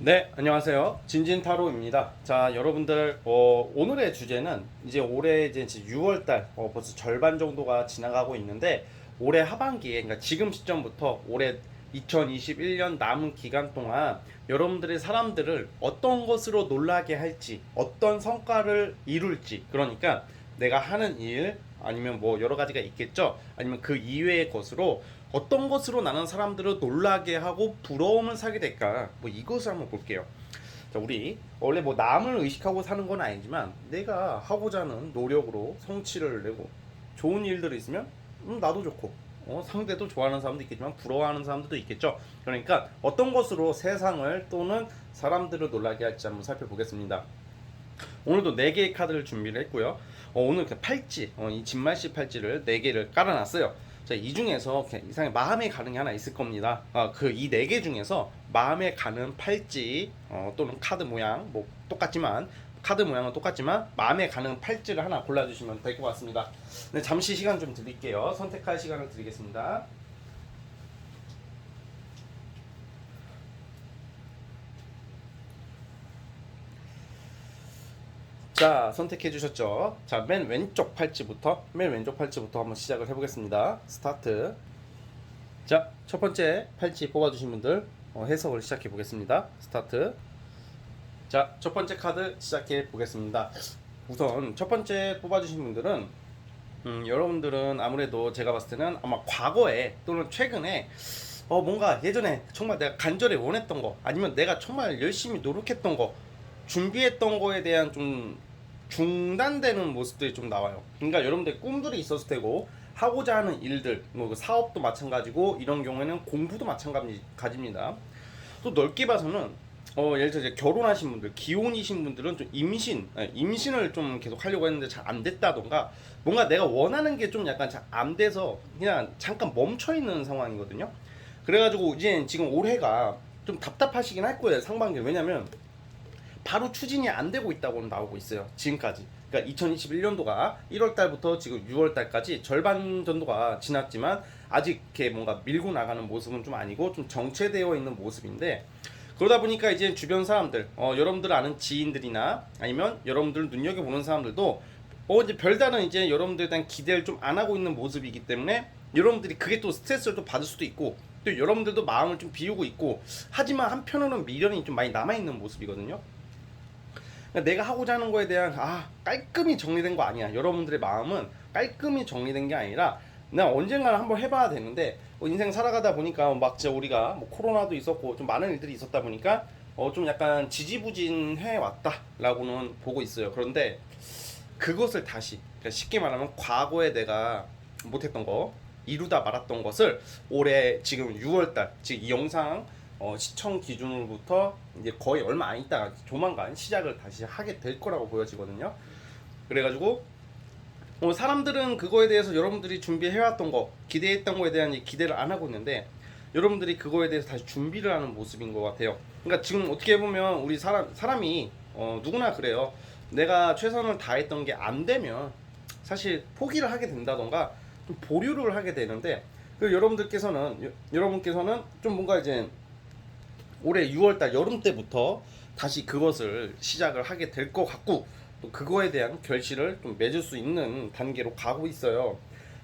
네, 안녕하세요. 진진타로입니다. 자, 여러분들, 오늘의 주제는 이제 올해 이제 6월 달, 벌써 절반 정도가 지나가고 있는데, 올해 하반기에, 그러니까 지금 시점부터 올해 2021년 남은 기간 동안 여러분들의 사람들을 어떤 것으로 놀라게 할지, 어떤 성과를 이룰지, 그러니까 내가 하는 일, 아니면 뭐 여러 가지가 있겠죠. 아니면 그 이외의 것으로 어떤 것으로 나는 사람들을 놀라게 하고 부러움을 사게 될까? 뭐 이것을 한번 볼게요. 자, 우리 원래 뭐 남을 의식하고 사는 건 아니지만 내가 하고자 하는 노력으로 성취를 내고 좋은 일들이 있으면 나도 좋고 상대도 좋아하는 사람도 있겠지만 부러워하는 사람들도 있겠죠. 그러니까 어떤 것으로 세상을 또는 사람들을 놀라게 할지 한번 살펴보겠습니다. 오늘도 4개의 카드를 준비를 했고요. 오늘 그 팔찌, 이 진말씨 팔찌를 4개를 깔아놨어요. 자, 이 중에서 이상하게 마음에 가는 게 하나 있을 겁니다. 그 이 4개 중에서 마음에 가는 팔찌 또는 카드 모양 뭐 똑같지만 카드 모양은 똑같지만 마음에 가는 팔찌를 하나 골라주시면 될 것 같습니다. 네, 잠시 시간 좀 드릴게요. 선택할 시간을 드리겠습니다. 자, 선택해 주셨죠? 자, 맨 왼쪽 팔찌부터 한번 시작을 해보겠습니다. 스타트. 자, 첫 번째 팔찌 뽑아주신 분들 해석을 시작해 보겠습니다. 스타트. 자, 첫 번째 카드 시작해 보겠습니다. 우선 첫 번째 뽑아주신 분들은 여러분들은 아무래도 제가 봤을 때는 아마 과거에 또는 최근에 뭔가 예전에 정말 내가 간절히 원했던 거 아니면 내가 정말 열심히 노력했던 거 준비했던 거에 대한 좀 중단되는 모습들이 좀 나와요. 그러니까 여러분들 꿈들이 있었을 테고 하고자 하는 일들, 뭐 사업도 마찬가지고 이런 경우에는 공부도 마찬가지입니다. 또 넓게 봐서는 예를 들어 이제 결혼하신 분들, 기혼이신 분들은 좀 임신을 좀 계속 하려고 했는데 잘 안 됐다던가 뭔가 내가 원하는 게 좀 약간 잘 안 돼서 그냥 잠깐 멈춰 있는 상황이거든요. 그래가지고 이제 지금 올해가 좀 답답하시긴 할 거예요, 상반기. 왜냐면 바로 추진이 안 되고 있다고 나오고 있어요. 지금까지. 그러니까 2021년도가 1월 달부터 지금 6월 달까지 절반 정도가 지났지만 아직 이렇게 뭔가 밀고 나가는 모습은 좀 아니고 좀 정체되어 있는 모습인데, 그러다 보니까 이제 주변 사람들, 여러분들 아는 지인들이나 아니면 여러분들 눈여겨보는 사람들도 이제 별다른 이제 여러분들에 대한 기대를 좀 안 하고 있는 모습이기 때문에 여러분들이 그게 또 스트레스를 또 받을 수도 있고 또 여러분들도 마음을 좀 비우고 있고, 하지만 한편으로는 미련이 좀 많이 남아있는 모습이거든요. 그러니까 내가 하고자 하는 거에 대한 깔끔히 정리된 거 아니야. 여러분들의 마음은 깔끔히 정리된 게 아니라 나 언젠가는 한번 해봐야 되는데 인생 살아가다 보니까 막 진짜 우리가 뭐 코로나도 있었고 좀 많은 일들이 있었다 보니까 좀 약간 지지부진해 왔다라고는 보고 있어요. 그런데 그것을 다시, 그러니까 쉽게 말하면 과거에 내가 못했던 거, 이루다 말았던 것을 올해 지금 6월달, 지금 이 영상 시청 기준으로부터 이제 거의 얼마 안 있다가 조만간 시작을 다시 하게 될 거라고 보여지거든요. 그래가지고 사람들은 그거에 대해서 여러분들이 준비해왔던 거, 기대했던 거에 대한 기대를 안 하고 있는데 여러분들이 그거에 대해서 다시 준비를 하는 모습인 것 같아요. 그러니까 지금 어떻게 보면 우리 사람이 누구나 그래요. 내가 최선을 다했던 게 안 되면 사실 포기를 하게 된다던가 좀 보류를 하게 되는데, 그 여러분께서는 좀 뭔가 이제 올해 6월달 여름 때부터 다시 그것을 시작을 하게 될 것 같고 또 그거에 대한 결실을 좀 맺을 수 있는 단계로 가고 있어요.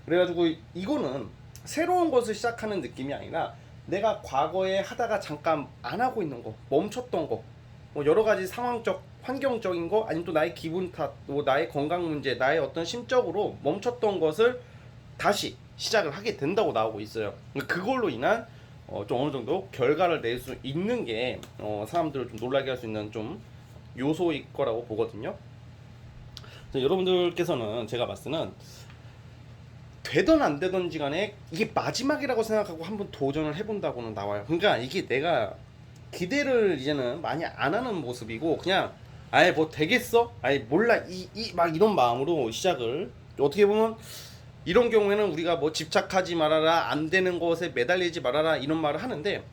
그래가지고 이거는 새로운 것을 시작하는 느낌이 아니라 내가 과거에 하다가 잠깐 안 하고 있는 거, 멈췄던 거, 뭐 여러 가지 상황적, 환경적인 거, 아니면 또 나의 기분 탓, 또 나의 건강 문제, 나의 어떤 심적으로 멈췄던 것을 다시 시작을 하게 된다고 나오고 있어요. 그걸로 인한 좀 어느 정도 결과를 낼 수 있는 게 사람들을 좀 놀라게 할 수 있는 좀 요소일 거라고 보거든요. 여러분들께서는 제가 봤을 때는 되든 안 되든지 간에 이게 마지막이라고 생각하고 한번 도전을 해본다고는 나와요. 그러니까 이게 내가 기대를 이제는 많이 안 하는 모습이고 그냥 아예 뭐 되겠어? 아예 몰라 막 이런 마음으로 시작을, 어떻게 보면 이런 경우에는 우리가 뭐 집착하지 말아라, 안 되는 것에 매달리지 말아라 이런 말을 하는데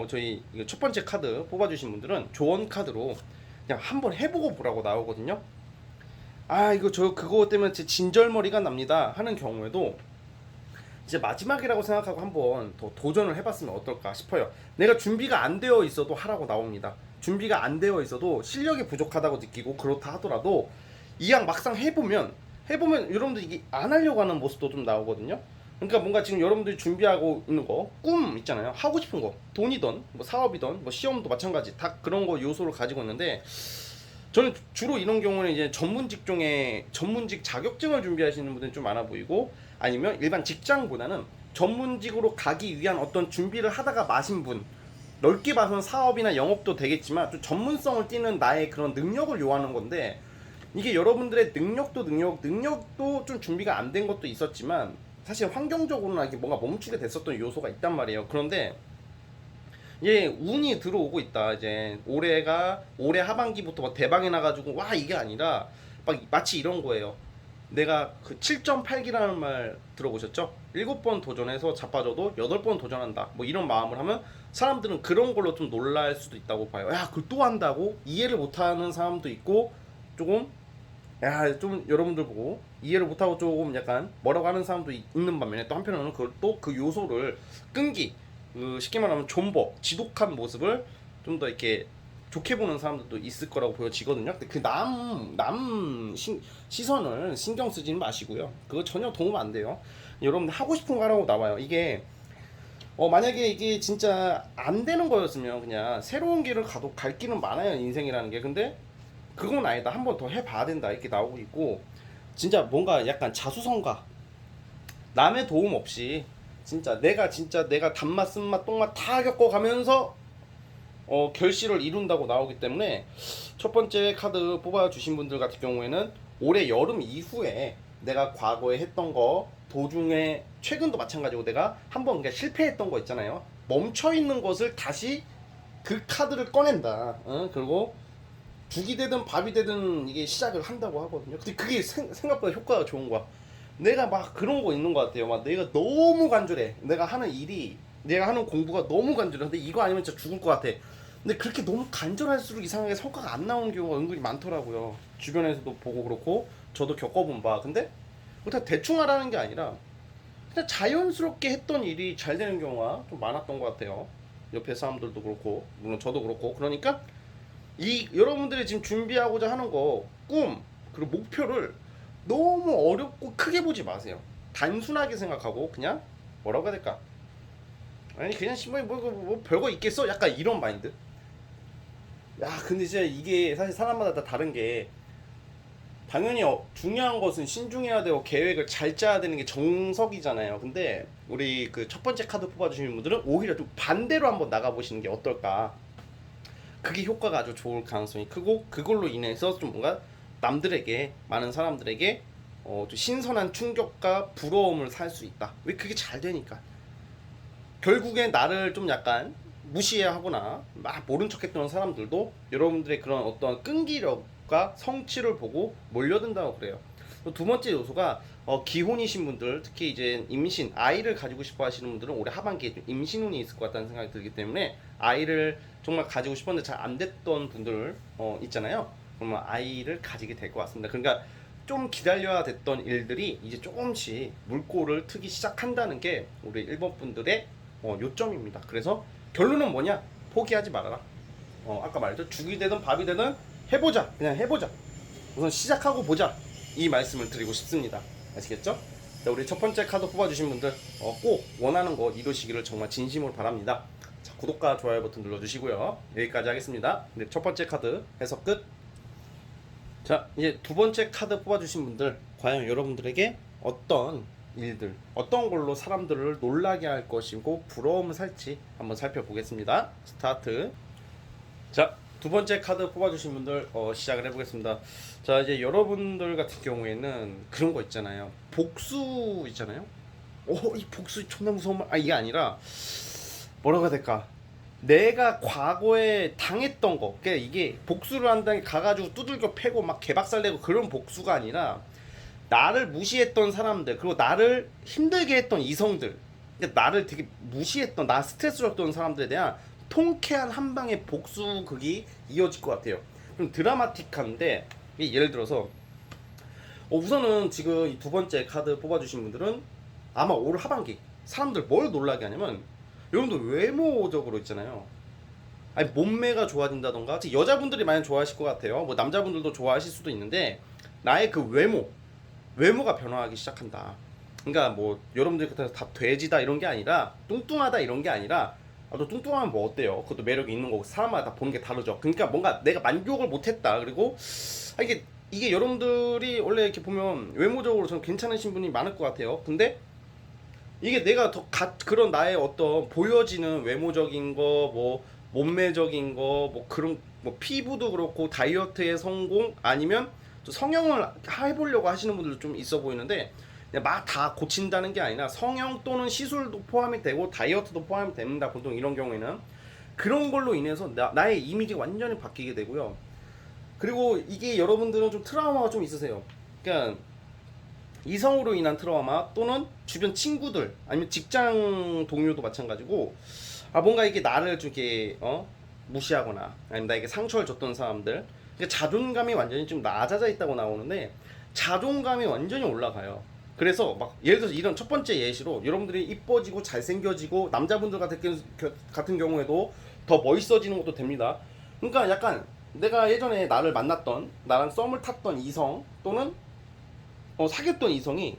저희 첫 번째 카드 뽑아주신 분들은 조언 카드로 그냥 한번 해보고 보라고 나오거든요. 이거 저 그거 때문에 제 진절머리가 납니다 하는 경우에도 이제 마지막이라고 생각하고 한번 더 도전을 해봤으면 어떨까 싶어요. 내가 준비가 안 되어 있어도 하라고 나옵니다. 준비가 안 되어 있어도 실력이 부족하다고 느끼고 그렇다 하더라도 이왕 막상 해보면 여러분들 이게 안 하려고 하는 모습도 좀 나오거든요. 그러니까 뭔가 지금 여러분들이 준비하고 있는 거, 꿈 있잖아요. 하고 싶은 거, 돈이든 뭐 사업이든 뭐 시험도 마찬가지 다 그런 거 요소를 가지고 있는데, 저는 주로 이런 경우는 이제 전문 직종에 전문직 자격증을 준비하시는 분들이 좀 많아 보이고, 아니면 일반 직장보다는 전문직으로 가기 위한 어떤 준비를 하다가 마신 분, 넓게 봐서는 사업이나 영업도 되겠지만 좀 전문성을 띠는 나의 그런 능력을 요하는 건데, 이게 여러분들의 능력도 좀 준비가 안 된 것도 있었지만 사실 환경적으로는 이게 뭔가 멈추게 됐었던 요소가 있단 말이에요. 그런데 예, 운이 들어오고 있다. 이제 올해 하반기부터 막 대박이 나가지고 와 이게 아니라 막 마치 이런 거예요. 내가 그 7.8기라는 말 들어보셨죠? 7번 도전해서 자빠져도 8번 도전한다. 뭐 이런 마음을 하면 사람들은 그런 걸로 좀 놀랄 수도 있다고 봐요. 야, 그걸 또 한다고? 이해를 못하는 사람도 있고, 조금 야, 좀 여러분들 보고 이해를 못하고 조금 약간 뭐라고 하는 사람도 있는 반면에, 또 한편으로는 그걸 또 그 요소를 끈기, 그 쉽게 말하면 존버, 지독한 모습을 좀 더 이렇게 좋게 보는 사람들도 있을 거라고 보여지거든요. 근데 그 시선을 신경 쓰지는 마시고요. 그거 전혀 도움 안 돼요. 여러분들 하고 싶은 거 하라고 나와요. 이게 만약에 이게 진짜 안 되는 거였으면 그냥 새로운 길을 가도 갈 길은 많아요, 인생이라는 게. 근데 그건 아니다. 한 번 더 해봐야 된다. 이렇게 나오고 있고, 진짜 뭔가 약간 자수성가, 남의 도움 없이 진짜 내가 단맛, 쓴맛, 똥맛 다 겪어가면서 결실을 이룬다고 나오기 때문에, 첫 번째 카드 뽑아주신 분들 같은 경우에는 올해 여름 이후에 내가 과거에 했던 거, 도중에 최근도 마찬가지고 내가 한번 그러니까 실패했던 거 있잖아요. 멈춰있는 것을 다시 그 카드를 꺼낸다. 그리고 죽이 되든 밥이 되든 이게 시작을 한다고 하거든요. 근데 그게 생각보다 효과가 좋은 거야. 내가 막 그런 거 있는 것 같아요. 막 내가 너무 간절해. 내가 하는 공부가 너무 간절해. 근데 이거 아니면 진짜 죽을 것 같아. 근데 그렇게 너무 간절할수록 이상하게 성과가 안 나오는 경우가 은근히 많더라고요. 주변에서도 보고 그렇고 저도 겪어본 바. 근데 그렇다고 대충 하라는 게 아니라 그냥 자연스럽게 했던 일이 잘 되는 경우가 좀 많았던 것 같아요. 옆에 사람들도 그렇고 물론 저도 그렇고. 그러니까 이 여러분들이 지금 준비하고자 하는 거, 꿈 그리고 목표를 너무 어렵고 크게 보지 마세요. 단순하게 생각하고 그냥 뭐라고 해야 될까? 아니 그냥 뭐 별거 있겠어? 약간 이런 마인드. 야, 근데 진짜 이게 사실 사람마다 다 다른 게, 당연히 중요한 것은 신중해야 되고 계획을 잘 짜야 되는 게 정석이잖아요. 근데 우리 그 첫 번째 카드 뽑아주시는 분들은 오히려 좀 반대로 한번 나가보시는 게 어떨까. 그게 효과가 아주 좋을 가능성이 크고, 그걸로 인해서 좀 뭔가 남들에게, 많은 사람들에게 좀 신선한 충격과 부러움을 살 수 있다. 왜? 그게 잘 되니까. 결국에 나를 좀 약간 무시하거나 막 모른 척했던 사람들도 여러분들의 그런 어떤 끈기력과 성취를 보고 몰려든다고 그래요. 두 번째 요소가 기혼이신 분들, 특히 이제 임신, 아이를 가지고 싶어 하시는 분들은 올해 하반기에 임신운이 있을 것 같다는 생각이 들기 때문에, 아이를 정말 가지고 싶었는데 잘 안 됐던 분들 있잖아요. 그러면 아이를 가지게 될 것 같습니다. 그러니까 좀 기다려야 됐던 일들이 이제 조금씩 물꼬를 트기 시작한다는 게 우리 1번 분들의 요점입니다. 그래서 결론은 뭐냐? 포기하지 말아라. 아까 말했죠. 죽이 되든 밥이 되든 해보자. 그냥 해보자. 우선 시작하고 보자. 이 말씀을 드리고 싶습니다. 아시겠죠? 자, 우리 첫 번째 카드 뽑아주신 분들 꼭 원하는 거 이루시기를 정말 진심으로 바랍니다. 자, 구독과 좋아요 버튼 눌러주시고요. 여기까지 하겠습니다. 네, 첫 번째 카드 해석 끝. 자, 이제 두 번째 카드 뽑아주신 분들, 과연 여러분들에게 어떤 일들, 어떤 걸로 사람들을 놀라게 할 것이고 부러움을 살지 한번 살펴보겠습니다. 스타트. 자, 두 번째 카드 뽑아주신 분들 시작을 해보겠습니다. 자, 이제 여러분들 같은 경우에는 그런 거 있잖아요. 복수 있잖아요. 이 복수 존나 무서운 말. 이게 아니라 뭐라고 해야 될까? 내가 과거에 당했던 거, 그러니까 이게 복수를 한다는 게 가가지고 두들겨 패고 막 개박살내고 그런 복수가 아니라, 나를 무시했던 사람들, 그리고 나를 힘들게 했던 이성들, 그러니까 나를 되게 무시했던, 나 스트레스 줬던 사람들에 대한 통쾌한 한 방의 복수극이 이어질 것 같아요. 좀 드라마틱한데, 예를 들어서 우선은 지금 이 두 번째 카드 뽑아주신 분들은 아마 올 하반기 사람들 뭘 놀라게 하냐면, 여러분들 외모적으로 있잖아요. 아니 몸매가 좋아진다던가, 특히 여자분들이 많이 좋아하실 것 같아요. 뭐 남자분들도 좋아하실 수도 있는데 나의 그 외모가 변화하기 시작한다. 그러니까 뭐 여러분들이 그렇다고 다 돼지다 이런 게 아니라, 뚱뚱하다 이런 게 아니라, 또 뚱뚱하면 뭐 어때요? 그것도 매력이 있는 거고 사람마다 다 보는 게 다르죠. 그러니까 뭔가 내가 만족을 못했다. 그리고 이게 여러분들이 원래 이렇게 보면 외모적으로 좀 괜찮으신 분이 많을 것 같아요. 근데 이게 내가 그런 나의 어떤 보여지는 외모적인 거, 뭐 몸매적인 거, 뭐 그런 뭐 피부도 그렇고 다이어트의 성공, 아니면 또 성형을 해보려고 하시는 분들도 좀 있어 보이는데, 막 다 고친다는 게 아니라 성형 또는 시술도 포함이 되고 다이어트도 포함이 됩니다. 보통 이런 경우에는 그런 걸로 인해서 나의 이미지가 완전히 바뀌게 되고요. 그리고 이게 여러분들은 좀 트라우마가 좀 있으세요. 그러니까 이성으로 인한 트라우마, 또는 주변 친구들 아니면 직장 동료도 마찬가지고, 뭔가 이게 나를 좀 이렇게 무시하거나 아니면 나에게 상처를 줬던 사람들, 그러니까 자존감이 완전히 좀 낮아져 있다고 나오는데, 자존감이 완전히 올라가요. 그래서 막 예를 들어서 이런 첫 번째 예시로, 여러분들이 이뻐지고 잘생겨지고 남자분들 같은 경우에도 더 멋있어지는 것도 됩니다. 그러니까 약간 내가 예전에 나를 만났던, 나랑 썸을 탔던 이성, 또는 사귀었던 이성이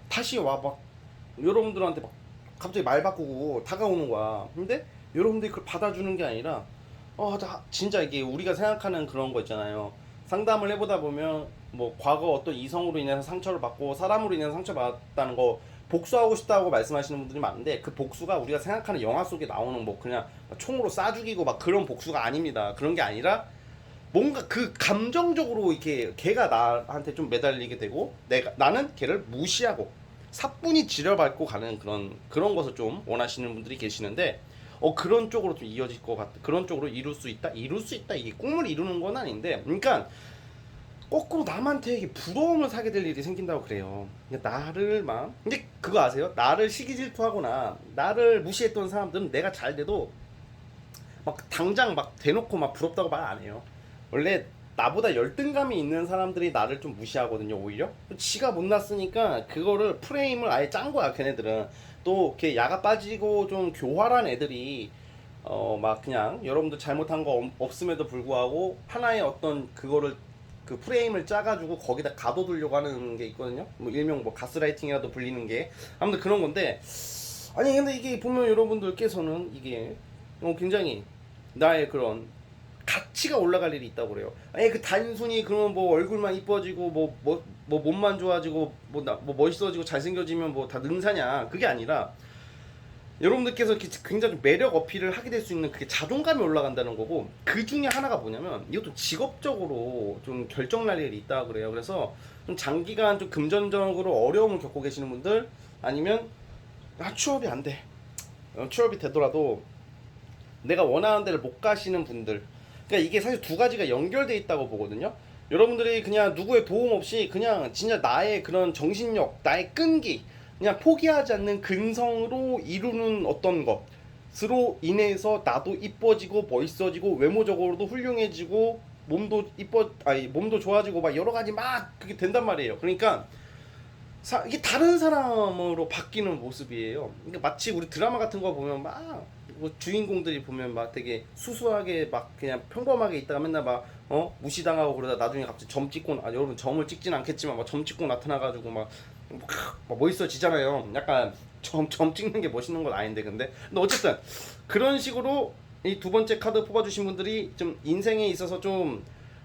다시 와 막 여러분들한테 막 갑자기 말 바꾸고 다가오는 거야. 근데 여러분들이 그걸 받아주는 게 아니라, 진짜 이게 우리가 생각하는 그런 거 있잖아요. 상담을 해보다 보면 뭐 과거 어떤 이성으로 인해서 상처를 받고 사람으로 인해서 상처받았다는 거 복수하고 싶다고 말씀하시는 분들이 많은데, 그 복수가 우리가 생각하는 영화 속에 나오는 뭐 그냥 총으로 쏴 죽이고 막 그런 복수가 아닙니다. 그런 게 아니라 뭔가 그 감정적으로 이렇게 걔가 나한테 좀 매달리게 되고 나는 걔를 무시하고 사뿐히 지려밟고 가는 그런 것을 좀 원하시는 분들이 계시는데, 그런 쪽으로 좀 이어질 것 같아. 그런 쪽으로 이룰 수 있다. 이게 꿈을 이루는 건 아닌데, 그러니까 거꾸로 남한테 이게 부러움을 사게 될 일이 생긴다고 그래요. 그러니까 근데 그거 아세요? 나를 시기 질투하거나 나를 무시했던 사람들은 내가 잘 돼도 막 당장 막 대놓고 막 부럽다고 말 안 해요. 원래 나보다 열등감이 있는 사람들이 나를 좀 무시하거든요. 오히려 지가 못났으니까 그거를 프레임을 아예 짠 거야. 걔네들은 또 이렇게 야가 빠지고 좀 교활한 애들이 막 그냥 여러분들 잘못한 거 없음에도 불구하고 하나의 어떤 그거를, 그 프레임을 짜가지고 거기다 가둬두려고 하는 게 있거든요. 뭐 일명 뭐 가스라이팅이라도 불리는 게, 아무튼 그런 건데, 아니 근데 이게 보면 여러분들께서는 이게 굉장히 나의 그런 가치가 올라갈 일이 있다고 그래요. 아니 그 단순히 그러면 뭐 얼굴만 이뻐지고 뭐 몸만 좋아지고 뭐 멋있어지고 잘생겨지면 뭐 다 능사냐, 그게 아니라 여러분들께서 굉장히 매력 어필을 하게 될 수 있는 그게 자존감이 올라간다는 거고, 그 중에 하나가 뭐냐면 이것도 직업적으로 좀 결정날 일이 있다 그래요. 그래서 좀 장기간 좀 금전적으로 어려움을 겪고 계시는 분들, 아니면 취업이 안 돼, 취업이 되더라도 내가 원하는 데를 못 가시는 분들, 그러니까 이게 사실 두 가지가 연결돼 있다고 보거든요. 여러분들이 그냥 누구의 도움 없이 그냥 진짜 나의 그런 정신력, 나의 끈기, 그냥 포기하지 않는 근성으로 이루는 어떤 것으로 인해서 나도 이뻐지고 멋있어지고 외모적으로도 훌륭해지고 몸도 좋아지고 막 여러 가지 막 그게 된단 말이에요. 그러니까 이게 다른 사람으로 바뀌는 모습이에요. 그러니까 마치 우리 드라마 같은 거 보면 뭐 주인공들이 보면 막 되게 수수하게 막 그냥 평범하게 있다가 맨날 막 무시당하고 그러다 나중에 갑자기 점 찍고, 여러분 점을 찍진 않겠지만 막 점 찍고 나타나가지고 막 멋있어지잖아요. 약간 점 찍는 게 멋있는 건 아닌데, 근데 어쨌든 그런 식으로 이 두 번째 카드 뽑아주신 분들이 좀 인생에 있어서 좀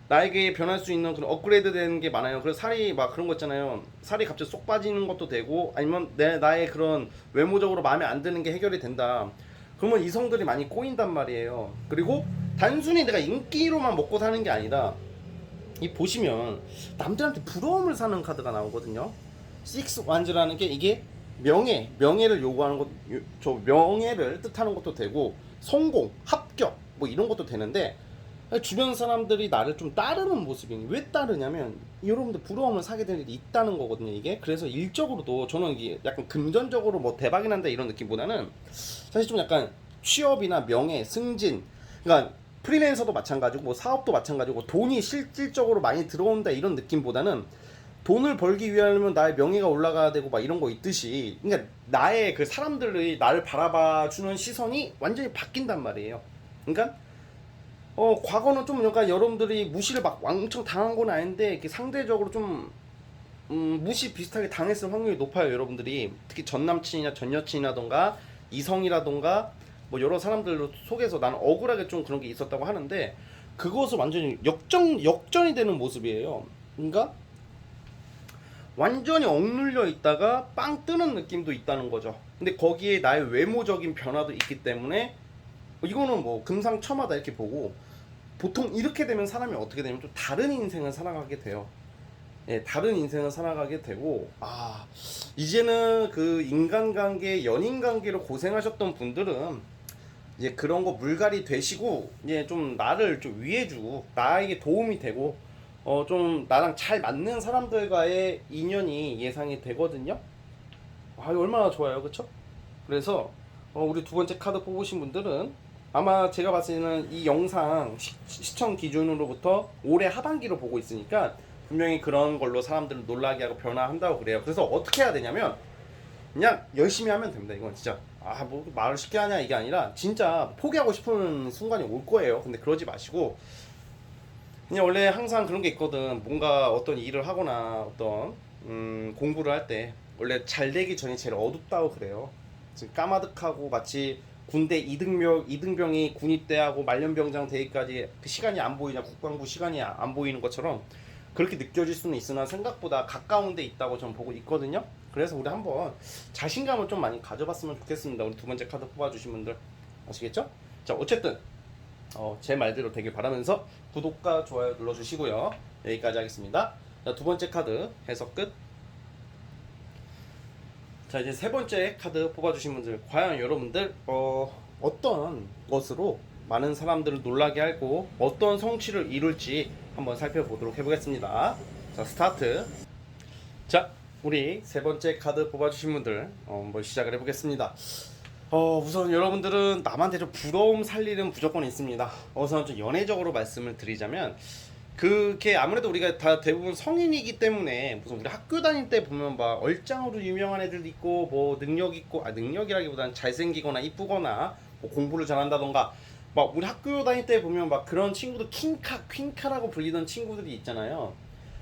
나에게 변할 수 있는 그런 업그레이드 되는 게 많아요. 그래서 살이 막 그런 거 있잖아요. 살이 갑자기 쏙 빠지는 것도 되고, 아니면 나의 그런 외모적으로 마음에 안 드는 게 해결이 된다. 그러면 이성들이 많이 꼬인단 말이에요. 그리고 단순히 내가 인기로만 먹고 사는 게 아니라, 이 보시면 남들한테 부러움을 사는 카드가 나오거든요. Six Wands라는 게 이게 명예를 요구하는 저 명예를 뜻하는 것도 되고, 성공, 합격 뭐 이런 것도 되는데, 주변 사람들이 나를 좀 따르는 모습이니, 왜 따르냐면 여러분들 부러움을 사게 될 일이 있다는 거거든요. 이게 그래서 일적으로도 저는 이게 약간 금전적으로 뭐 대박이 난다 이런 느낌보다는 사실 좀 약간 취업이나 명예, 승진, 그러니까 프리랜서도 마찬가지고 뭐 사업도 마찬가지고 돈이 실질적으로 많이 들어온다 이런 느낌보다는, 돈을 벌기 위하면 나의 명예가 올라가야 되고 막 이런 거 있듯이, 그러니까 사람들이 나를 바라봐 주는 시선이 완전히 바뀐단 말이에요. 그러니까 과거는 좀 약간 여러분들이 무시를 막 왕창 당한 건 아닌데 이렇게 상대적으로 좀 무시 비슷하게 당했을 확률이 높아요. 여러분들이 특히 전 남친이나 전 여친이라던가 이성이라던가 뭐 여러 사람들 속에서 나는 억울하게 좀 그런 게 있었다고 하는데 그것을 완전히 역전이 되는 모습이에요. 그러니까 완전히 억눌려 있다가 빵 뜨는 느낌도 있다는 거죠. 근데 거기에 나의 외모적인 변화도 있기 때문에 이거는 뭐 금상첨화다 이렇게 보고 보통 이렇게 되면 사람이 어떻게 되면 좀 다른 인생을 살아가게 돼요. 예, 다른 인생을 살아가게 되고 이제는 그 인간관계, 연인관계로 고생하셨던 분들은 이제 그런 거 물갈이 되시고 이제 좀 나를 좀 위해주고 나에게 도움이 되고 좀 나랑 잘 맞는 사람들과의 인연이 예상이 되거든요. 이거 얼마나 좋아요, 그쵸? 그래서 우리 두 번째 카드 뽑으신 분들은 아마 제가 봤을 때는 이 영상 시청 기준으로부터 올해 하반기로 보고 있으니까 분명히 그런 걸로 사람들을 놀라게 하고 변화한다고 그래요. 그래서 어떻게 해야 되냐면 그냥 열심히 하면 됩니다. 이건 진짜 뭐 말을 쉽게 하냐 이게 아니라 진짜 포기하고 싶은 순간이 올 거예요. 근데 그러지 마시고 그냥 원래 항상 그런 게 있거든. 뭔가 어떤 일을 하거나 어떤 공부를 할 때 원래 잘 되기 전이 제일 어둡다고 그래요. 지금 까마득하고 마치 군대 이등병이 군입대하고 말년병장 되기까지 그 시간이 안 보이냐, 국방부 시간이 안 보이는 것처럼 그렇게 느껴질 수는 있으나 생각보다 가까운 데 있다고 저는 보고 있거든요. 그래서 우리 한번 자신감을 좀 많이 가져봤으면 좋겠습니다. 우리 두 번째 카드 뽑아주신 분들 아시겠죠? 자, 어쨌든 제 말대로 되길 바라면서 구독과 좋아요 눌러주시고요. 여기까지 하겠습니다. 자, 두 번째 카드 해석 끝. 자, 이제 세 번째 카드 뽑아주신 분들 과연 여러분들 어떤 것으로 많은 사람들을 놀라게 하고 어떤 성취를 이룰지 한번 살펴보도록 해보겠습니다. 자, 스타트. 자, 우리 세 번째 카드 뽑아주신 분들 한번 시작을 해보겠습니다. 우선 여러분들은 남한테 좀 부러움 살 일은 무조건 있습니다. 우선 좀 연애적으로 말씀을 드리자면 그게 아무래도 우리가 다 대부분 성인이기 때문에 무슨 우리 학교 다닐 때 보면 막 얼짱으로 유명한 애들도 있고 뭐 능력 있고 능력이라기보다는 잘생기거나 이쁘거나 뭐 공부를 잘한다던가 막 우리 학교 다닐 때 보면 막 그런 친구들 퀸카라고 불리던 친구들이 있잖아요.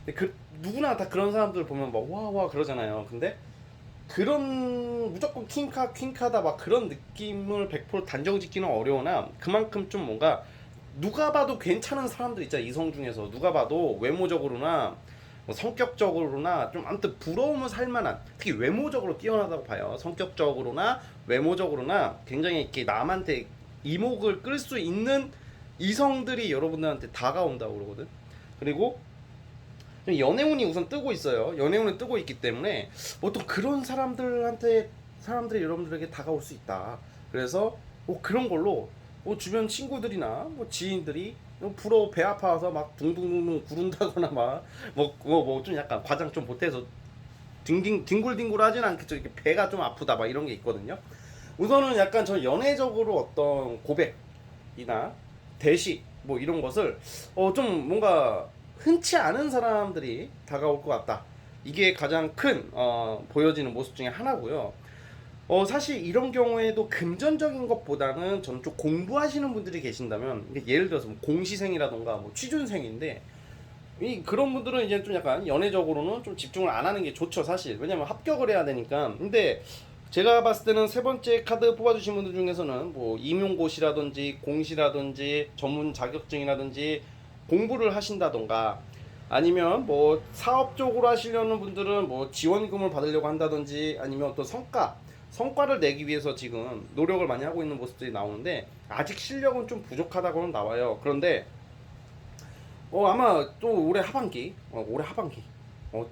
근데 그 누구나 다 그런 사람들 보면 막 와와 그러잖아요. 근데 그런 무조건 퀸카다 막 그런 느낌을 100% 단정 짓기는 어려우나 그만큼 좀 뭔가 누가 봐도 괜찮은 사람들 있잖아요. 이성 중에서 누가 봐도 외모적으로나 뭐 성격적으로나 좀 아무튼 부러움을 살만한 특히 외모적으로 뛰어나다고 봐요. 성격적으로나 외모적으로나 굉장히 이렇게 남한테 이목을 끌 수 있는 이성들이 여러분들한테 다가온다고 그러거든. 그리고 연애운이 우선 뜨고 있어요. 연애운이 뜨고 있기 때문에 보통 그런 사람들이 여러분들에게 다가올 수 있다. 그래서 뭐 그런 걸로 뭐 주변 친구들이나 뭐 지인들이 부러워 배 아파서 막 둥둥둥둥 구른다거나 막 뭐 좀 약간 과장 좀 보태서 뒹굴뒹굴 하진 않겠죠. 이렇게 배가 좀 아프다 막 이런 게 있거든요. 우선은 약간 저 연애적으로 어떤 고백이나 대시 뭐 이런 것을 좀 뭔가 흔치 않은 사람들이 다가올 것 같다. 이게 가장 큰 보여지는 모습 중에 하나고요. 사실 이런 경우에도 금전적인 것보다는 저는 좀 공부하시는 분들이 계신다면 예를 들어서 뭐 공시생이라던가 뭐 취준생인데 그런 분들은 이제 좀 약간 연애적으로는 좀 집중을 안 하는 게 좋죠 사실. 왜냐면 합격을 해야 되니까. 근데 제가 봤을 때는 세 번째 카드 뽑아주신 분들 중에서는 뭐 임용고시라든지 공시라든지 전문 자격증이라든지 공부를 하신다던가 아니면 뭐 사업적으로 하시려는 분들은 뭐 지원금을 받으려고 한다든지 아니면 어떤 성과를 내기 위해서 지금 노력을 많이 하고 있는 모습들이 나오는데 아직 실력은 좀 부족하다고는 나와요. 그런데 아마 또 올해 하반기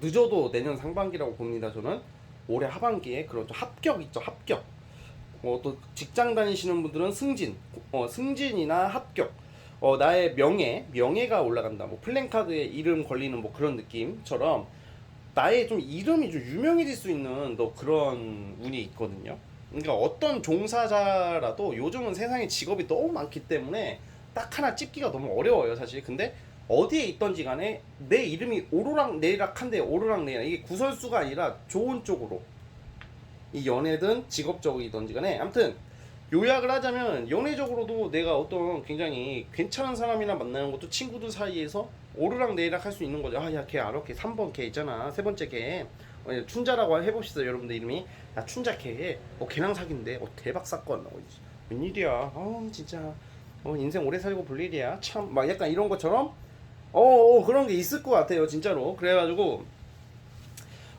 늦어도 내년 상반기라고 봅니다. 저는 올해 하반기에 그런 좀 합격 있죠. 합격. 또 직장 다니시는 분들은 승진이나 합격. 나의 명예가 올라간다. 뭐 플랜카드에 이름 걸리는 뭐 그런 느낌처럼 나의 좀 이름이 좀 유명해질 수 있는 또 그런 운이 있거든요. 그러니까 어떤 종사자라도 요즘은 세상에 직업이 너무 많기 때문에 딱 하나 찝기가 너무 어려워요, 사실. 근데 어디에 있던지 간에 내 이름이 오르락내리락한데 오르락내리락 이게 구설수가 아니라 좋은 쪽으로 이 연애든 직업적이든지 간에 아무튼 요약을 하자면 연애적으로도 내가 어떤 굉장히 괜찮은 사람이나 만나는 것도 친구들 사이에서 오르락 내리락 할 수 있는 거죠. 아, 야, 걔 알아? 걔 3번 걔 있잖아. 세 번째 걔. 춘자라고 해봅시다, 여러분들 이름이. 야, 춘자 걔. 걔랑 사귄대. 대박 사건. 웬일이야. 진짜. 인생 오래 살고 볼 일이야. 참. 막 약간 이런 것처럼. 그런 게 있을 것 같아요, 진짜로. 그래가지고.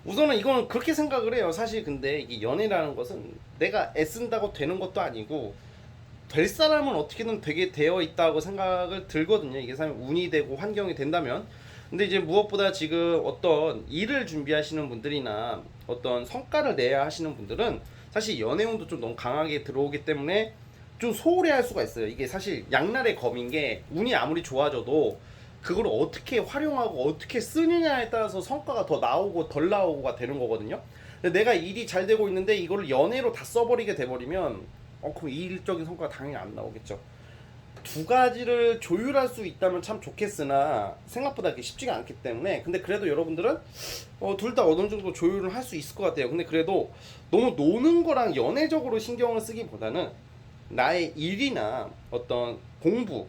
우선은 이거는 그렇게 생각을 해요. 사실 근데 이 연애라는 것은 내가 애쓴다고 되는 것도 아니고 될 사람은 어떻게든 되게 되어 있다고 생각을 들거든요. 이게 사실 운이 되고 환경이 된다면. 근데 이제 무엇보다 지금 어떤 일을 준비하시는 분들이나 어떤 성과를 내야 하시는 분들은 사실 연애운도 좀 너무 강하게 들어오기 때문에 좀 소홀해할 수가 있어요. 이게 사실 양날의 검인 게 운이 아무리 좋아져도 그걸 어떻게 활용하고 어떻게 쓰느냐에 따라서 성과가 더 나오고 덜 나오고가 되는 거거든요. 근데 내가 일이 잘 되고 있는데 이걸 연애로 다 써버리게 돼버리면 그럼 이 일적인 성과가 당연히 안 나오겠죠. 두 가지를 조율할 수 있다면 참 좋겠으나 생각보다 그게 쉽지가 않기 때문에. 근데 그래도 여러분들은 둘 다 어느 정도 조율을 할 수 있을 것 같아요. 근데 그래도 너무 노는 거랑 연애적으로 신경을 쓰기보다는 나의 일이나 어떤 공부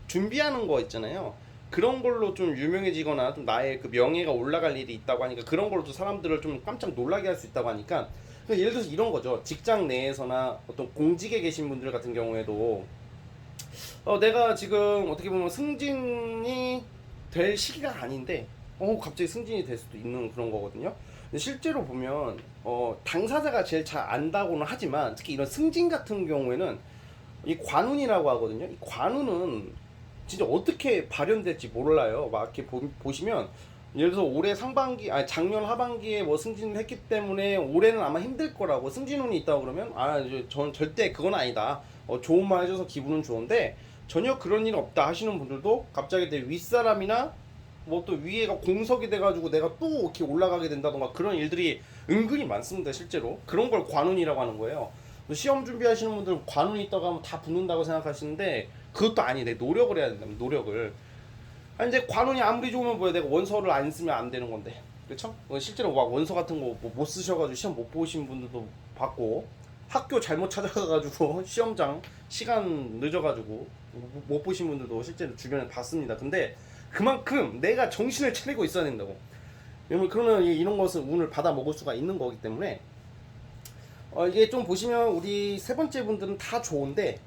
준비하는 거 있잖아요. 그런 걸로 좀 유명해지거나 좀 나의 그 명예가 올라갈 일이 있다고 하니까 그런 걸로 또 사람들을 좀 깜짝 놀라게 할 수 있다고 하니까. 그러니까 예를 들어서 이런 거죠. 직장 내에서나 어떤 공직에 계신 분들 같은 경우에도 내가 지금 어떻게 보면 승진이 될 시기가 아닌데 갑자기 승진이 될 수도 있는 그런 거거든요. 근데 실제로 보면 당사자가 제일 잘 안다고는 하지만 특히 이런 승진 같은 경우에는 이 관운이라고 하거든요. 이 관운은 진짜 어떻게 발현될지 몰라요. 막 이렇게 보시면 예를 들어서 올해 상반기 아니 작년 하반기에 뭐 승진을 했기 때문에 올해는 아마 힘들 거라고 승진운이 있다고 그러면 전 절대 그건 아니다. 좋은 말 해줘서 기분은 좋은데 전혀 그런 일 없다 하시는 분들도 갑자기 내 윗사람이나 뭐 또 위에가 공석이 돼가지고 내가 또 이렇게 올라가게 된다던가 그런 일들이 은근히 많습니다. 실제로 그런 걸 관운이라고 하는 거예요. 시험 준비하시는 분들 관운이 있다고 하면 다 붙는다고 생각하시는데 그것도 아니. 내 노력을 해야 된다. 노력을. 이제 관운이 아무리 좋으면 뭐야, 내가 원서를 안 쓰면 안 되는 건데, 그렇죠? 실제로 막 원서 같은 거 못 쓰셔가지고 시험 못 보신 분들도 봤고, 학교 잘못 찾아가가지고 시험장 시간 늦어가지고 못 보신 분들도 실제로 주변에 봤습니다. 근데 그만큼 내가 정신을 차리고 있어야 된다고. 왜냐면 그러면 이런 것은 운을 받아 먹을 수가 있는 거기 때문에. 이게 좀 보시면 우리 세 번째 분들은 다 좋은데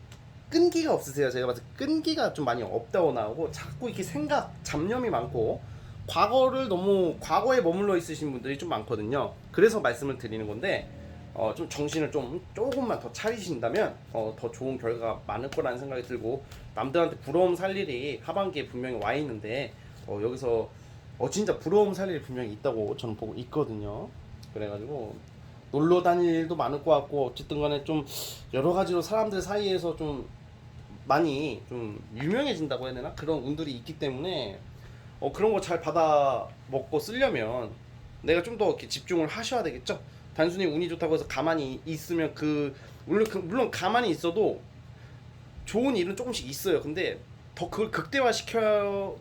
끈기가 없으세요. 제가 봤을 때 끈기가 좀 많이 없다고 나오고 자꾸 이렇게 생각 잡념이 많고 과거에 머물러 있으신 분들이 좀 많거든요. 그래서 말씀을 드리는 건데 좀 정신을 조금만 더 차리신다면 더 좋은 결과가 많을 거라는 생각이 들고, 남들한테 부러움 살 일이 하반기에 분명히 와 있는데 여기서 진짜 부러움 살 일이 분명히 있다고 저는 보고 있거든요. 그래가지고 놀러 다닐 일도 많을 것 같고, 어쨌든 간에 좀 여러 가지로 사람들 사이에서 좀 많이 좀 유명해진다고 해야 되나? 그런 운들이 있기 때문에 그런 거 잘 받아 먹고 쓰려면 내가 좀 더 이렇게 집중을 하셔야 되겠죠? 단순히 운이 좋다고 해서 가만히 있으면 물론 가만히 있어도 좋은 일은 조금씩 있어요. 근데 더 그걸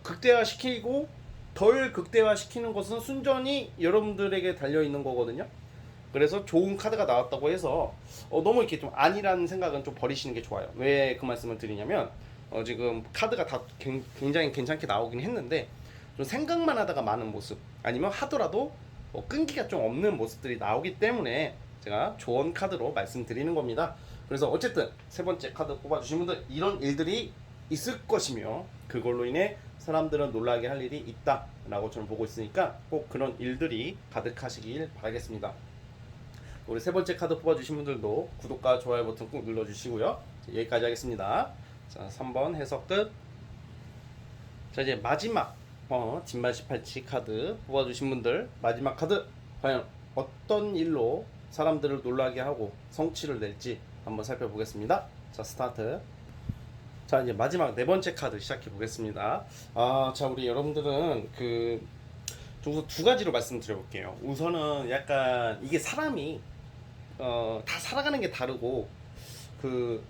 극대화시키고 덜 극대화시키는 것은 순전히 여러분들에게 달려 있는 거거든요. 그래서 좋은 카드가 나왔다고 해서 너무 이렇게 좀 아니라는 생각은 좀 버리시는 게 좋아요. 왜 그 말씀을 드리냐면 지금 카드가 다 굉장히 괜찮게 나오긴 했는데 좀 생각만 하다가 마는 모습, 아니면 하더라도 끈기가 좀 없는 모습들이 나오기 때문에 제가 조언 카드로 말씀드리는 겁니다. 그래서 어쨌든 세 번째 카드 뽑아주신 분들 이런 일들이 있을 것이며 그걸로 인해 사람들은 놀라게 할 일이 있다 라고 저는 보고 있으니까 꼭 그런 일들이 가득하시길 바라겠습니다. 우리 세 번째 카드 뽑아주신 분들도 구독과 좋아요 버튼 꾹 눌러주시고요. 여기까지 하겠습니다. 자, 3번 해석 끝. 자, 이제 마지막 진말 18치 카드 뽑아주신 분들 마지막 카드 과연 어떤 일로 사람들을 놀라게 하고 성취를 낼지 한번 살펴보겠습니다. 자, 스타트. 자, 이제 마지막 네 번째 카드 시작해 보겠습니다. 자, 우리 여러분들은 두 가지로 말씀드려볼게요. 우선은 약간 이게 사람이 다 살아가는 게 다르고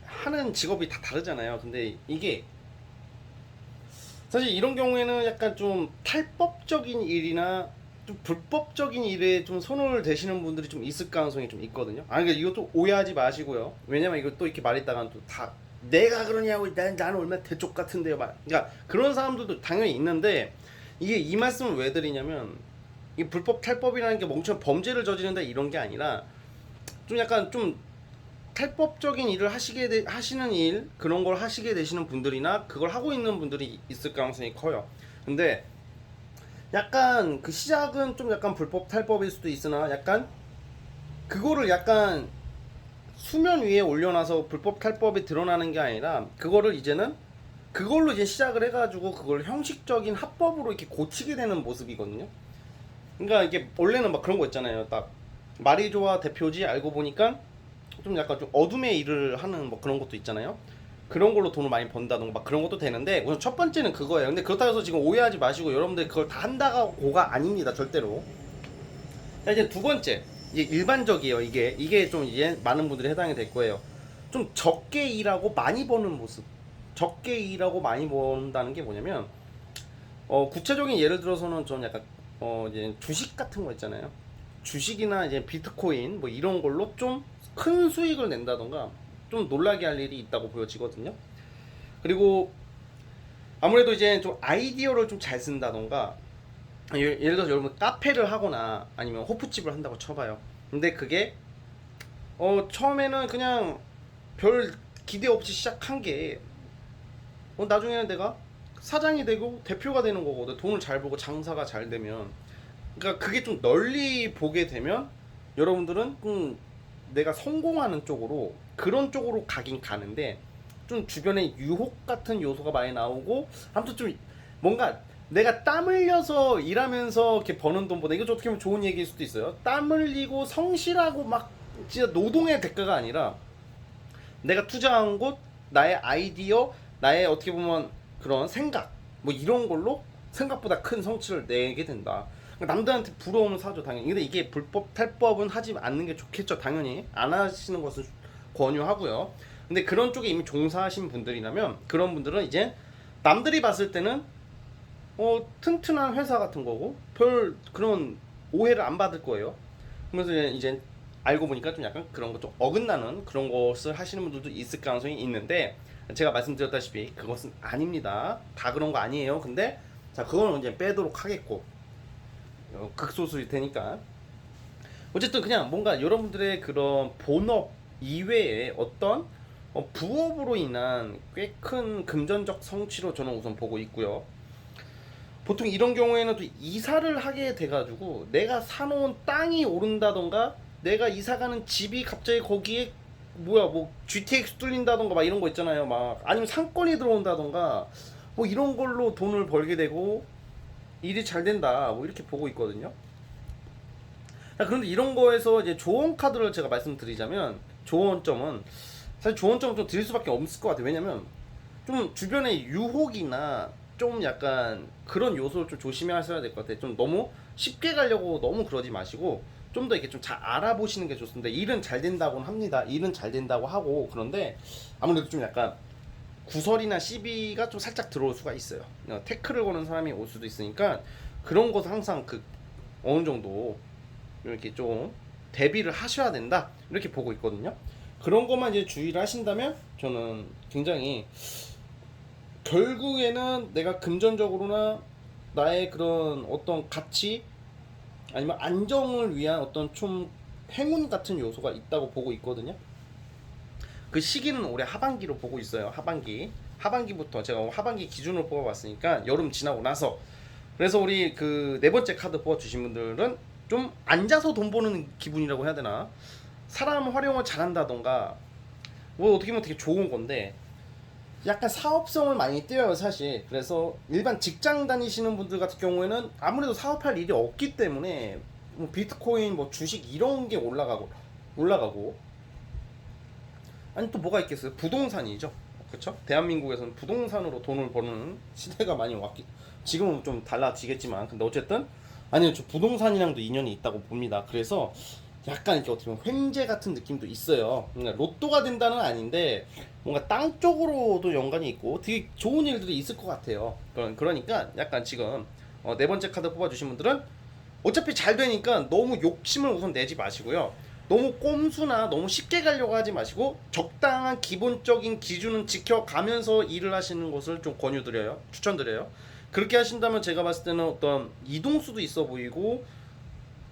하는 직업이 다 다르잖아요. 근데 이게 사실 이런 경우에는 약간 좀 탈법적인 일이나 좀 불법적인 일에 좀 손을 대시는 분들이 좀 있을 가능성이 좀 있거든요. 아, 그러니까 이것도 오해하지 마시고요. 왜냐면 이거 또 이렇게 말했다가는 또 다 내가 그러냐고 나는 얼마나 대쪽 같은데요. 막 그러니까 그런 사람들도 당연히 있는데 이게 이 말씀을 왜 드리냐면 이 불법 탈법이라는 게 멍청한 범죄를 저지른다 이런 게 아니라 좀 약간 좀 탈법적인 일을 하시는 일 그런 걸 하시게 되시는 분들이나 그걸 하고 있는 분들이 있을 가능성이 커요. 근데 약간 그 시작은 좀 약간 불법 탈법일 수도 있으나 약간 그거를 약간 수면 위에 올려놔서 불법 탈법이 드러나는 게 아니라 그거를 이제는 그걸로 이제 시작을 해가지고 그걸 형식적인 합법으로 이렇게 고치게 되는 모습이거든요. 그러니까 이게 원래는 막 그런 거 있잖아요. 딱 마리조아 대표지 알고 보니까 좀 약간 좀 어둠의 일을 하는 뭐 그런 것도 있잖아요. 그런 걸로 돈을 많이 번다던가 막 그런 것도 되는데 우선 첫 번째는 그거예요. 근데 그렇다고 해서 지금 오해하지 마시고 여러분들 그걸 다 한다고가 아닙니다. 절대로. 자, 이제 두 번째. 이게 일반적이에요. 이게 좀 이제 많은 분들이 해당이 될 거예요. 좀 적게 일하고 많이 버는 모습. 적게 일하고 많이 번다는 게 뭐냐면 구체적인 예를 들어서는 좀 약간 이제 주식 같은 거 있잖아요. 주식이나 이제 비트코인 뭐 이런 걸로 좀 큰 수익을 낸다던가 좀 놀라게 할 일이 있다고 보여지거든요. 그리고 아무래도 이제 좀 아이디어를 좀 잘 쓴다던가 예를 들어서 여러분 카페를 하거나 아니면 호프집을 한다고 쳐봐요. 근데 그게 처음에는 그냥 별 기대 없이 시작한 게 나중에는 내가 사장이 되고 대표가 되는 거거든. 돈을 잘 벌고 장사가 잘 되면. 그러니까 그게 좀 널리 보게 되면 여러분들은 내가 성공하는 쪽으로 그런 쪽으로 가긴 가는데 좀 주변에 유혹 같은 요소가 많이 나오고 아무튼 좀 뭔가 내가 땀 흘려서 일하면서 이렇게 버는 돈보다 이거 어떻게 보면 좋은 얘기일 수도 있어요. 땀 흘리고 성실하고 막 진짜 노동의 대가가 아니라 내가 투자한 곳, 나의 아이디어, 나의 어떻게 보면 그런 생각 뭐 이런 걸로 생각보다 큰 성취를 내게 된다. 그러니까 남들한테 부러움을 사죠 당연히. 근데 이게 불법 탈법은 하지 않는 게 좋겠죠. 당연히 안 하시는 것은 권유하고요. 근데 그런 쪽에 이미 종사하신 분들이라면 그런 분들은 이제 남들이 봤을 때는 튼튼한 회사 같은 거고 별 그런 오해를 안 받을 거예요. 그러면서 이제 알고 보니까 좀 약간 그런 거 좀 어긋나는 그런 것을 하시는 분들도 있을 가능성이 있는데 제가 말씀드렸다시피 그것은 아닙니다. 다 그런 거 아니에요. 근데 자 그거는 이제 빼도록 하겠고 극소수일 테니까 어쨌든 그냥 뭔가 여러분들의 그런 본업 이외에 어떤 부업으로 인한 꽤 큰 금전적 성취로 저는 우선 보고 있고요. 보통 이런 경우에는 또 이사를 하게 돼가지고 내가 사놓은 땅이 오른다던가 내가 이사가는 집이 갑자기 거기에 뭐야 뭐 GTX 뚫린다던가 막 이런 거 있잖아요. 막 아니면 상권이 들어온다던가 뭐 이런 걸로 돈을 벌게 되고 일이 잘 된다 뭐 이렇게 보고 있거든요. 그런데 이런 거에서 이제 조언 카드를 제가 말씀드리자면 조언점은 사실 조언점을 좀 드릴 수밖에 없을 것 같아요. 왜냐면 좀 주변의 유혹이나 좀 약간 그런 요소를 좀 조심하셔야 될 것 같아요. 좀 너무 쉽게 가려고 너무 그러지 마시고 좀 더 이렇게 좀 잘 알아보시는 게 좋습니다. 일은 잘 된다고는 합니다. 일은 잘 된다고 하고 그런데 아무래도 좀 약간 구설이나 시비가 좀 살짝 들어올 수가 있어요. 태클을 거는 사람이 올 수도 있으니까 그런 것은 항상 그 어느 정도 이렇게 좀 대비를 하셔야 된다 이렇게 보고 있거든요. 그런 것만 이제 주의를 하신다면 저는 굉장히 결국에는 내가 금전적으로나 나의 그런 어떤 가치 아니면 안정을 위한 어떤 좀 행운 같은 요소가 있다고 보고 있거든요. 그 시기는 올해 하반기로 보고 있어요. 하반기부터 제가 하반기 기준으로 뽑아봤으니까 여름 지나고 나서 그래서 우리 그 네 번째 카드 뽑아주신 분들은 좀 앉아서 돈 버는 기분이라고 해야 되나 사람 활용을 잘한다던가 뭐 어떻게 보면 되게 좋은 건데 약간 사업성을 많이 띄어요 사실. 그래서 일반 직장 다니시는 분들 같은 경우에는 아무래도 사업할 일이 없기 때문에 뭐 비트코인 뭐 주식 이런 게 올라가고 아니 또 뭐가 있겠어요. 부동산이죠. 그렇죠? 대한민국에서는 부동산으로 돈을 버는 시대가 많이 왔기 지금은 좀 달라지겠지만 근데 어쨌든 아니요 저 부동산이랑도 인연이 있다고 봅니다. 그래서 약간 이렇게 어떻게 보면 횡재 같은 느낌도 있어요. 그러니까 로또가 된다는 아닌데 뭔가 땅 쪽으로도 연관이 있고 되게 좋은 일들이 있을 것 같아요. 그러니까 약간 지금 네 번째 카드 뽑아주신 분들은 어차피 잘 되니까 너무 욕심을 우선 내지 마시고요. 너무 꼼수나 너무 쉽게 가려고 하지 마시고 적당한 기본적인 기준은 지켜가면서 일을 하시는 것을 좀 권유드려요. 추천드려요. 그렇게 하신다면 제가 봤을 때는 어떤 이동수도 있어 보이고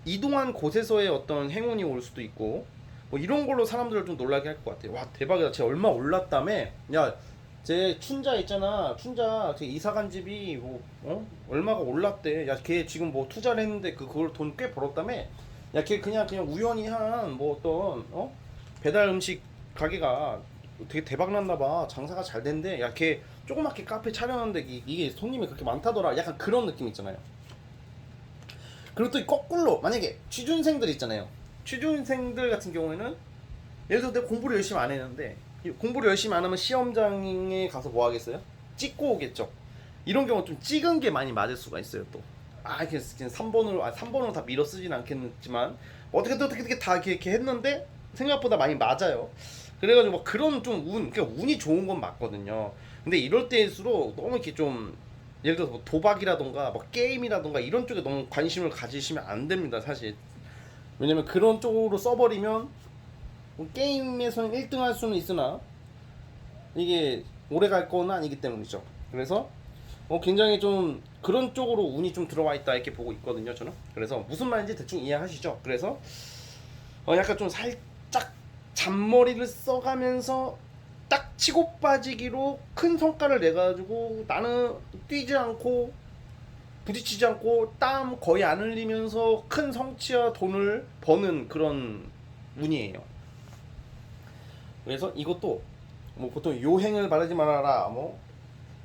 이동한 곳에서의 어떤 행운이 올 수도 있고 뭐 이런 걸로 사람들을 좀 놀라게 할 것 같아요. 와 대박이다. 쟤 얼마 올랐다며? 야, 쟤 춘자 있잖아. 춘자 쟤 이사 간 집이 뭐 얼마가 올랐대. 야, 걔 지금 뭐 투자를 했는데 그걸 돈 꽤 벌었다며? 야, 걔 그냥 우연히 한 뭐 어떤 배달 음식 가게가 되게 대박 났나 봐. 장사가 잘 된대. 야, 걔 조그맣게 카페 차렸는데 이게 손님이 그렇게 많다더라. 약간 그런 느낌 있잖아요. 그리고 또 거꾸로 만약에 취준생들 있잖아요. 취준생들 같은 경우에는 예를 들어 내가 공부를 열심히 안 했는데 공부를 열심히 안 하면 시험장에 가서 뭐 하겠어요? 찍고 오겠죠. 이런 경우 좀 찍은 게 많이 맞을 수가 있어요 또. 이렇게 3번으로 다 밀어 쓰진 않겠지만 어떻게 다 이렇게 했는데 생각보다 많이 맞아요. 그래가지고 뭐 그런 좀 그러니까 운이 좋은 건 맞거든요. 근데 이럴 때일수록 너무 이렇게 좀 예를 들어서 뭐 도박이라던가 뭐 게임이라던가 이런 쪽에 너무 관심을 가지시면 안 됩니다 사실. 왜냐면 그런 쪽으로 써버리면 뭐 게임에서는 1등 할 수는 있으나 이게 오래 갈 건 아니기 때문이죠. 그래서 굉장히 좀 그런 쪽으로 운이 좀 들어와 있다 이렇게 보고 있거든요 저는. 그래서 무슨 말인지 대충 이해하시죠. 그래서 약간 좀 살짝 잔머리를 써가면서 딱 치고 빠지기로 큰 성과를 내가지고 나는 뛰지 않고 부딪히지 않고 땀 거의 안 흘리면서 큰 성취와 돈을 버는 그런 운이에요. 그래서 이것도 뭐 보통 요행을 바르지 말아라, 뭐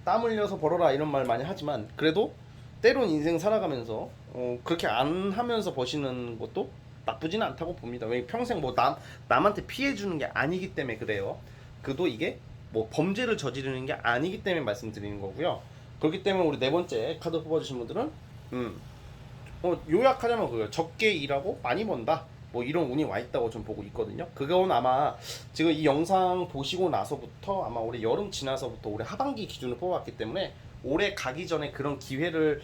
땀 흘려서 벌어라 이런 말 많이 하지만 그래도 때론 인생 살아가면서 그렇게 안 하면서 버시는 것도 나쁘지는 않다고 봅니다. 왜 평생 뭐 남한테 피해 주는 게 아니기 때문에 그래요. 그도 이게 뭐 범죄를 저지르는 게 아니기 때문에 말씀드리는 거고요. 그렇기 때문에 우리 네 번째 카드 뽑아주신 분들은 요약하자면 그거예요. 적게 일하고 많이 번다. 뭐 이런 운이 와 있다고 좀 보고 있거든요. 그건 아마 지금 이 영상 보시고 나서부터 아마 올해 여름 지나서부터 올해 하반기 기준을 뽑았기 때문에 올해 가기 전에 그런 기회를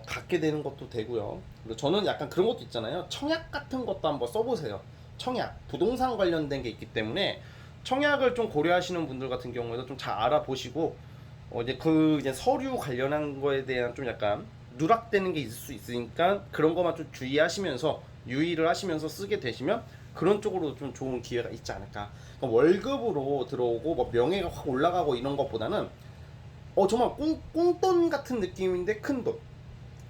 갖게 되는 것도 되고요. 그리고 저는 약간 그런 것도 있잖아요. 청약 같은 것도 한번 써보세요. 청약, 부동산 관련된 게 있기 때문에 청약을 좀 고려하시는 분들 같은 경우에도 좀 잘 알아보시고 이제 서류 관련한 거에 대한 좀 약간 누락되는 게 있을 수 있으니까 그런 것만 좀 주의하시면서 유의를 하시면서 쓰게 되시면 그런 쪽으로 좀 좋은 기회가 있지 않을까. 그러니까 월급으로 들어오고 뭐 명예가 확 올라가고 이런 것보다는 정말 꽁돈 같은 느낌인데 큰 돈.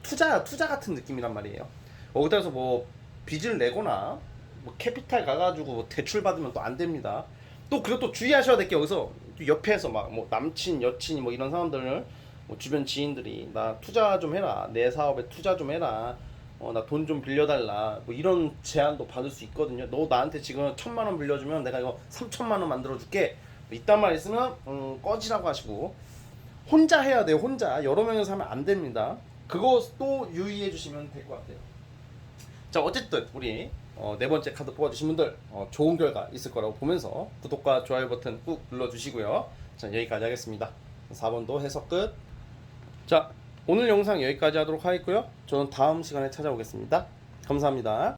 투자 같은 느낌이란 말이에요. 거기다서 뭐 빚을 내거나 뭐 캐피탈 가가지고 뭐 대출 받으면 또 안 됩니다. 또 그리고 또 주의하셔야 될 게 여기서 옆에서 막 뭐 남친 여친이 뭐 이런 사람들을 뭐 주변 지인들이 나 투자 좀 해라, 내 사업에 투자 좀 해라, 나 돈 좀 빌려달라, 뭐 이런 제안도 받을 수 있거든요. 너 나한테 지금 1,000만 원 빌려주면 내가 이거 3,000만 원 만들어줄게. 뭐 이딴 말 있으면 꺼지라고 하시고. 혼자 해야 돼요. 혼자 여러 명이서 하면 안 됩니다. 그것도 유의해 주시면 될 것 같아요. 자, 어쨌든 우리 네 번째 카드 뽑아주신 분들 좋은 결과 있을 거라고 보면서 구독과 좋아요 버튼 꾹 눌러주시고요. 자, 여기까지 하겠습니다. 4번도 해석 끝. 자, 오늘 영상 여기까지 하도록 하겠고요. 저는 다음 시간에 찾아오겠습니다. 감사합니다.